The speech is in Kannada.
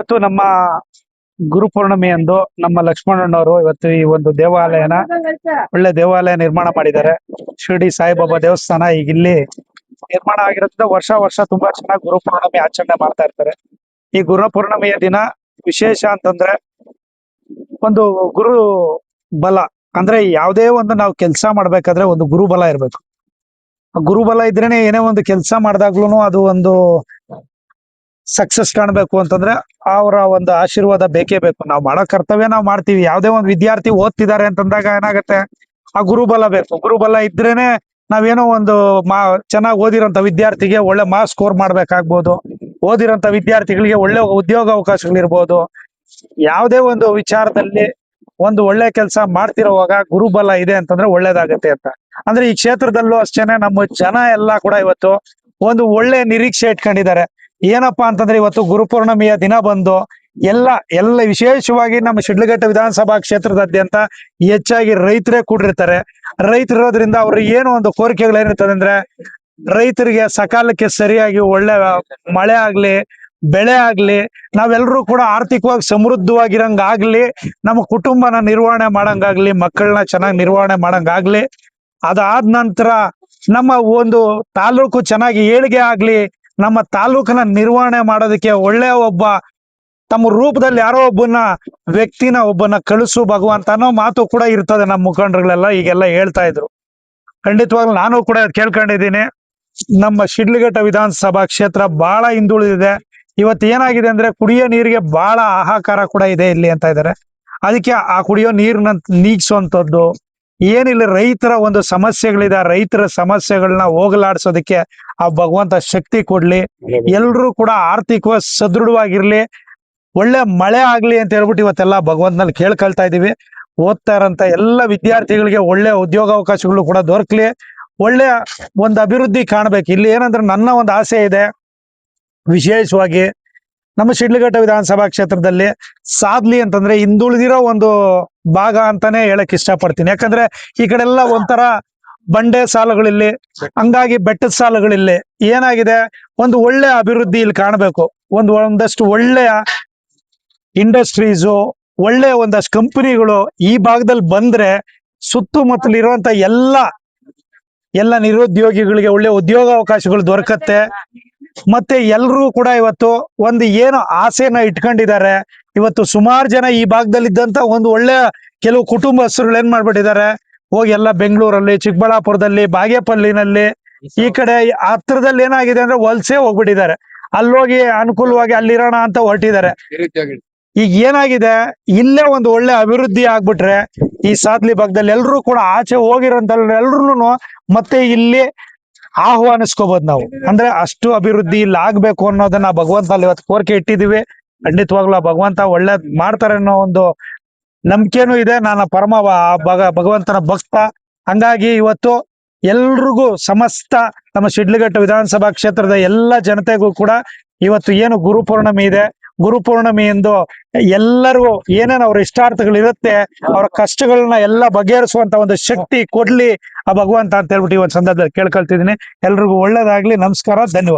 ಇವತ್ತು ನಮ್ಮ ಗುರುಪೂರ್ಣಿಮೆಯಂದು ನಮ್ಮ ಲಕ್ಷ್ಮಣಣ್ಣವರು ಇವತ್ತು ಈ ಒಂದು ದೇವಾಲಯನ ಒಳ್ಳೆ ದೇವಾಲಯ ನಿರ್ಮಾಣ ಮಾಡಿದ್ದಾರೆ. ಶಿರ್ಡಿ ಸಾಯಿಬಾಬಾ ದೇವಸ್ಥಾನ ಈಗ ಇಲ್ಲಿ ನಿರ್ಮಾಣ ಆಗಿರೋದ್ರಿಂದ ವರ್ಷ ವರ್ಷ ತುಂಬಾ ಚೆನ್ನಾಗಿ ಗುರುಪೂರ್ಣಿಮೆ ಆಚರಣೆ ಮಾಡ್ತಾ ಇರ್ತಾರೆ. ಈ ಗುರುಪೂರ್ಣಿಮೆಯ ದಿನ ವಿಶೇಷ ಅಂತಂದ್ರೆ ಒಂದು ಗುರು ಬಲ, ಅಂದ್ರೆ ಯಾವುದೇ ಒಂದು ನಾವು ಕೆಲಸ ಮಾಡ್ಬೇಕಾದ್ರೆ ಒಂದು ಗುರುಬಲ ಇರ್ಬೇಕು. ಆ ಗುರುಬಲ ಇದ್ರೇನೆ ಏನೇ ಒಂದು ಕೆಲಸ ಮಾಡಿದಾಗ್ಲೂ ಅದು ಒಂದು ಸಕ್ಸಸ್ ಕಾಣಬೇಕು ಅಂತಂದ್ರೆ ಅವರ ಒಂದು ಆಶೀರ್ವಾದ ಬೇಕೇ ಬೇಕು. ನಾವು ಮಾಡೋ ಕರ್ತವ್ಯ ನಾವು ಮಾಡ್ತೀವಿ. ಯಾವುದೇ ಒಂದು ವಿದ್ಯಾರ್ಥಿ ಓದ್ತಿದ್ದಾರೆ ಅಂತಂದಾಗ ಏನಾಗುತ್ತೆ, ಆ ಗುರುಬಲ ಬೇಕು. ಗುರುಬಲ ಇದ್ರೇನೆ ನಾವೇನೋ ಒಂದು ಚೆನ್ನಾಗಿ ಓದಿರೋಂಥ ವಿದ್ಯಾರ್ಥಿಗೆ ಒಳ್ಳೆ ಮಾರ್ಕ್ಸ್ ಸ್ಕೋರ್ ಮಾಡ್ಬೇಕಾಗ್ಬೋದು, ಓದಿರೋಂಥ ವಿದ್ಯಾರ್ಥಿಗಳಿಗೆ ಒಳ್ಳೆ ಉದ್ಯೋಗ ಅವಕಾಶಗಳಿರ್ಬೋದು. ಯಾವುದೇ ಒಂದು ವಿಚಾರದಲ್ಲಿ ಒಂದು ಒಳ್ಳೆ ಕೆಲಸ ಮಾಡ್ತಿರೋವಾಗ ಗುರುಬಲ ಇದೆ ಅಂತಂದ್ರೆ ಒಳ್ಳೇದಾಗತ್ತೆ ಅಂತ. ಅಂದ್ರೆ ಈ ಕ್ಷೇತ್ರದಲ್ಲೂ ಅಷ್ಟೇನೆ ನಮ್ಮ ಜನ ಎಲ್ಲ ಕೂಡ ಇವತ್ತು ಒಂದು ಒಳ್ಳೆ ನಿರೀಕ್ಷೆ ಇಟ್ಕೊಂಡಿದ್ದಾರೆ. ಏನಪ್ಪಾ ಅಂತಂದ್ರೆ ಇವತ್ತು ಗುರುಪೂರ್ಣಿಮೆಯ ದಿನ ಬಂದು ಎಲ್ಲ ವಿಶೇಷವಾಗಿ ನಮ್ಮ ಶಿಡ್ಲಘಟ್ಟ ವಿಧಾನಸಭಾ ಕ್ಷೇತ್ರದಾದ್ಯಂತ ಹೆಚ್ಚಾಗಿ ರೈತರೇ ಕೂಡಿರ್ತಾರೆ. ರೈತರಿರೋದ್ರಿಂದ ಅವ್ರಿಗೆ ಏನು ಒಂದು ಕೋರಿಕೆಗಳೇನಿರ್ತದೆ ಅಂದ್ರೆ ರೈತರಿಗೆ ಸಕಾಲಕ್ಕೆ ಸರಿಯಾಗಿ ಒಳ್ಳೆ ಮಳೆ ಆಗ್ಲಿ, ಬೆಳೆ ಆಗ್ಲಿ, ನಾವೆಲ್ಲರೂ ಕೂಡ ಆರ್ಥಿಕವಾಗಿ ಸಮೃದ್ಧವಾಗಿರಂಗಾಗ್ಲಿ, ನಮ್ಮ ಕುಟುಂಬನ ನಿರ್ವಹಣೆ ಮಾಡಂಗಾಗ್ಲಿ, ಮಕ್ಕಳನ್ನ ಚೆನ್ನಾಗಿ ನಿರ್ವಹಣೆ ಮಾಡಂಗಾಗ್ಲಿ, ಅದಾದ ನಂತರ ನಮ್ಮ ಒಂದು ತಾಲೂಕು ಚೆನ್ನಾಗಿ ಏಳಿಗೆ ಆಗ್ಲಿ, ನಮ್ಮ ತಾಲೂಕನ್ನ ನಿರ್ವಹಣೆ ಮಾಡೋದಕ್ಕೆ ಒಳ್ಳೆ ಒಬ್ಬ ತಮ್ಮ ರೂಪದಲ್ಲಿ ಯಾರೋ ಒಬ್ಬನ ಕಳಿಸು ಭಗವಂತ ಅನ್ನೋ ಮಾತು ಕೂಡ ಇರ್ತದೆ. ನಮ್ಮ ಮುಖಂಡರುಗಳೆಲ್ಲ ಈಗೆಲ್ಲ ಹೇಳ್ತಾ ಇದ್ರು. ಖಂಡಿತವಾಗ್ಲೂ ನಾನು ಕೂಡ ಕೇಳ್ಕೊಂಡಿದ್ದೀನಿ. ನಮ್ಮ ಶಿಡ್ಲಘಟ್ಟ ವಿಧಾನಸಭಾ ಕ್ಷೇತ್ರ ಬಹಳ ಹಿಂದುಳಿದಿದೆ. ಇವತ್ತು ಏನಾಗಿದೆ ಅಂದ್ರೆ ಕುಡಿಯೋ ನೀರಿಗೆ ಬಹಳ ಹಾಹಾಕಾರ ಕೂಡ ಇದೆ ಇಲ್ಲಿ ಅಂತ ಇದ್ದಾರೆ. ಅದಕ್ಕೆ ಆ ಕುಡಿಯೋ ನೀರನ್ನ ನೀಗಿಸುವಂಥದ್ದು ಏನಿಲ್ಲ, ರೈತರ ಒಂದು ಸಮಸ್ಯೆಗಳಿದೆ, ರೈತರ ಸಮಸ್ಯೆಗಳನ್ನ ಹೋಗಲಾಡಿಸೋದಕ್ಕೆ ಆ ಭಗವಂತ ಶಕ್ತಿ ಕೊಡ್ಲಿ. ಎಲ್ರೂ ಕೂಡ ಆರ್ಥಿಕವಾಗಿ ಸದೃಢವಾಗಿರ್ಲಿ, ಒಳ್ಳೆ ಮಳೆ ಆಗ್ಲಿ ಅಂತ ಹೇಳ್ಬಿಟ್ಟು ಇವತ್ತೆಲ್ಲ ಭಗವಂತನಲ್ಲಿ ಕೇಳ್ಕೊಳ್ತಾ ಇದೀವಿ. ಓದ್ತಾ ಇರೋಂಥ ಎಲ್ಲ ವಿದ್ಯಾರ್ಥಿಗಳಿಗೆ ಒಳ್ಳೆ ಉದ್ಯೋಗಾವಕಾಶಗಳು ಕೂಡ ದೊರಕಲಿ, ಒಳ್ಳೆ ಒಂದು ಅಭಿವೃದ್ಧಿ ಕಾಣ್ಬೇಕು. ಇಲ್ಲಿ ಏನಂದ್ರೆ ನನ್ನ ಒಂದು ಆಸೆ ಇದೆ, ವಿಶೇಷವಾಗಿ ನಮ್ಮ ಶಿಡ್ಲಘಟ್ಟ ವಿಧಾನಸಭಾ ಕ್ಷೇತ್ರದಲ್ಲಿ ಸಾಧ್ಲಿ ಅಂತಂದ್ರೆ ಹಿಂದುಳಿದಿರೋ ಒಂದು ಭಾಗ ಅಂತಾನೆ ಹೇಳಕ್ ಇಷ್ಟಪಡ್ತೀನಿ. ಯಾಕಂದ್ರೆ ಈ ಕಡೆ ಎಲ್ಲ ಒಂಥರ ಬಂಡೆ ಸಾಲುಗಳಿಲ್ಲಿ, ಹಂಗಾಗಿ ಬೆಟ್ಟದ ಸಾಲುಗಳಿಲ್ಲಿ. ಏನಾಗಿದೆ, ಒಂದು ಒಳ್ಳೆ ಅಭಿವೃದ್ಧಿ ಇಲ್ಲಿ ಕಾಣಬೇಕು. ಒಂದಷ್ಟು ಒಳ್ಳೆಯ ಇಂಡಸ್ಟ್ರೀಸು, ಒಳ್ಳೆ ಒಂದಷ್ಟು ಕಂಪನಿಗಳು ಈ ಭಾಗದಲ್ಲಿ ಬಂದ್ರೆ ಸುತ್ತಮುತ್ತಲಿರುವಂತ ಎಲ್ಲ ನಿರುದ್ಯೋಗಿಗಳಿಗೆ ಒಳ್ಳೆ ಉದ್ಯೋಗಾವಕಾಶಗಳು ದೊರಕತ್ತೆ. ಮತ್ತೆ ಎಲ್ರೂ ಕೂಡ ಇವತ್ತು ಒಂದು ಏನು ಆಸೆನ ಇಟ್ಕೊಂಡಿದ್ದಾರೆ. ಇವತ್ತು ಸುಮಾರು ಜನ ಈ ಭಾಗದಲ್ಲಿದ್ದಂತ ಒಂದು ಒಳ್ಳೆ ಕೆಲವು ಕುಟುಂಬಸ್ಥರುಗಳು ಏನ್ ಮಾಡ್ಬಿಟ್ಟಿದ್ದಾರೆ, ಹೋಗಿ ಎಲ್ಲ ಬೆಂಗಳೂರಲ್ಲಿ, ಚಿಕ್ಕಬಳ್ಳಾಪುರದಲ್ಲಿ, ಬಾಗೇಪಲ್ಲಿನಲ್ಲಿ, ಈ ಕಡೆ ಹತ್ರದಲ್ಲಿ ಏನಾಗಿದೆ ಅಂದ್ರೆ ವಲಸೆ ಹೋಗ್ಬಿಟ್ಟಿದ್ದಾರೆ. ಅಲ್ಲೋಗಿ ಅನುಕೂಲವಾಗಿ ಅಲ್ಲಿರೋಣ ಅಂತ ಹೊರಟಿದ್ದಾರೆ. ಈಗ ಏನಾಗಿದೆ, ಇಲ್ಲೇ ಒಂದು ಒಳ್ಳೆ ಅಭಿವೃದ್ಧಿ ಆಗ್ಬಿಟ್ರೆ ಈ ಸಾದ್ಲಿ ಭಾಗದಲ್ಲಿ ಎಲ್ರೂ ಕೂಡ ಆಚೆ ಹೋಗಿರೋಂತ ಎಲ್ರು ಮತ್ತೆ ಇಲ್ಲಿ ಆಹ್ವಾನಿಸ್ಕೋಬಹುದು ನಾವು. ಅಂದ್ರೆ ಅಷ್ಟು ಅಭಿವೃದ್ಧಿ ಇಲ್ಲಿ ಆಗ್ಬೇಕು ಅನ್ನೋದನ್ನ ಭಗವಂತ ಅಲ್ಲಿ ಇವತ್ತು ಕೋರಿಕೆ ಇಟ್ಟಿದೀವಿ. ಖಂಡಿತವಾಗ್ಲೂ ಭಗವಂತ ಒಳ್ಳೇದ್ ಮಾಡ್ತಾರೆ ಅನ್ನೋ ಒಂದು ನಂಬಿಕೆನೂ ಇದೆ. ನಾನು ಪರಮ ಭಗವಂತನ ಭಕ್ತ. ಹಂಗಾಗಿ ಇವತ್ತು ಎಲ್ರಿಗೂ ಸಮಸ್ತ ನಮ್ಮ ಶಿಡ್ಲಘಟ್ಟ ವಿಧಾನಸಭಾ ಕ್ಷೇತ್ರದ ಎಲ್ಲ ಜನತೆಗೂ ಕೂಡ ಇವತ್ತು ಏನು ಗುರುಪೂರ್ಣಿಮೆ ಇದೆ, ಗುರುಪೂರ್ಣಿಮೆಯಂದು ಎಲ್ಲರಿಗೂ ಏನೇನು ಅವ್ರ ಇಷ್ಟಾರ್ಥಗಳಿರುತ್ತೆ, ಅವರ ಕಷ್ಟಗಳನ್ನ ಎಲ್ಲ ಬಗೆಹರಿಸುವಂತ ಒಂದು ಶಕ್ತಿ ಕೊಡ್ಲಿ ಆ ಭಗವಂತ ಅಂತ ಹೇಳ್ಬಿಟ್ಟು ಈ ಒಂದು ಸಂದರ್ಭದಲ್ಲಿ ಕೇಳ್ಕೊಳ್ತಿದ್ದೀನಿ. ಎಲ್ರಿಗೂ ಒಳ್ಳೇದಾಗ್ಲಿ. ನಮಸ್ಕಾರ, ಧನ್ಯವಾದ.